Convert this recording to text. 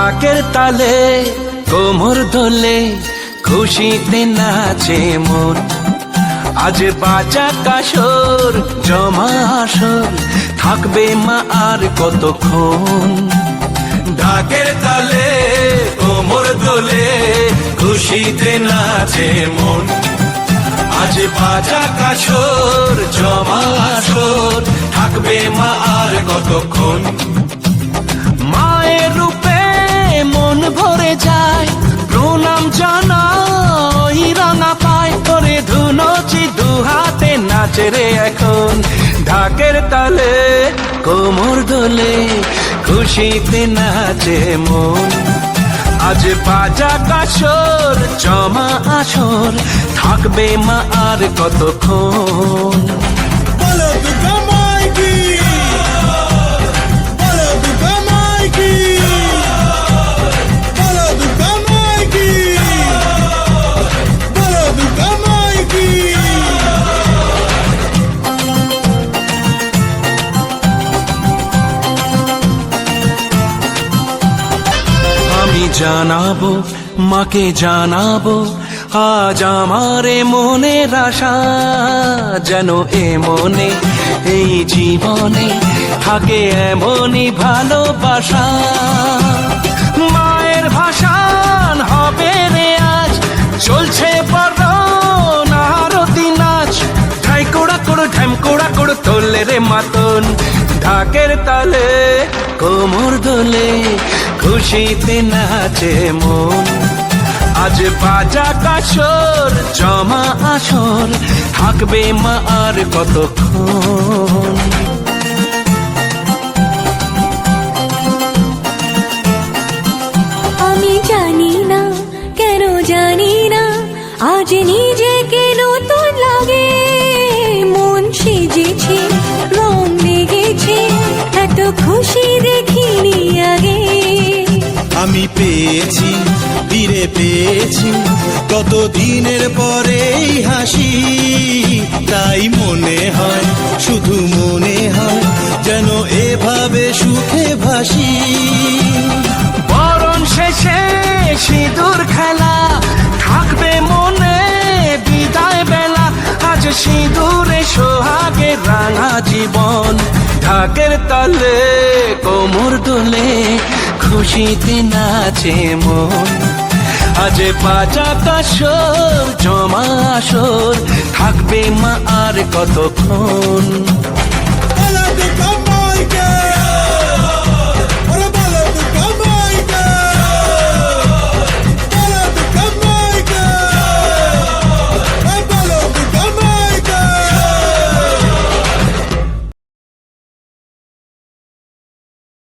ঢাকের তালে কোমর দোলে খুশিতে নাচে মন। আজ বাজা কাসর জমা আসর থাকবে মা আর কতক্ষণ। ঢাকের তালে কোমর দোলে খুশিতে নাচে মন। আজ বাজা কাসর জমা আসর থাকবে মা আর কতক্ষণ। মায়ের রূপে মন ভরে যায় প্রণাম জানাই রাঙা পায় করে ধুনচি দুহাতে নাচে রে এখন। ঢাকের তালে কোমর দোলে খুশিতে নাচে মন। আজ বাজা কাসর জমা আসর থাকবে মা আর কতক্ষণ। বলো দুর্গা মাইকি, বলো দুর্গা মাইকি, বলো দুর্গা মাইকি, বলো দুর্গা মাইকি। আমি জানাবো মাকে জানাবো আজ আমারে মনের আশা, যেন এ মনে এই জীবনে থাকে এমনই ভালোবাসা। মায়ের ভাষান হবে রে আজ চলছে বরণ আরতি নাচ। ঢাই কোড়া কোড় ঢ্যাম কোড়া কোড় তোলে রে মাতন। ঢাকের তালে কোমর দোলে খুশিতে নাচে মন। আজ বাজা কাসর জমা আসর থাকবে মা আর কতক্ষণ। আমি জানি না কেন জানি না আজ নিজেকে নতুন লাগে। মন সেজেছে রং লেগেছে এত খুশি দেখিনি আগে। আমি পেয়েছি ফিরে পেয়েছি কত দিনের পরে হাসি। তাই মনে হয় শুধু মনে হয় যেন এভাবে সুখে ভাসি। বরণ শেষে সিঁদুর খেলা থাকবে মনে বিদায় বেলা। আজ সিঁদুরে সোহাগে রাঙা জীবন। ঢাকের তালে কোমর দোলে খুশিতে নাচে মন। আজ বাজা কাসর জমা আসর থাকবে মা আর কতক্ষণ।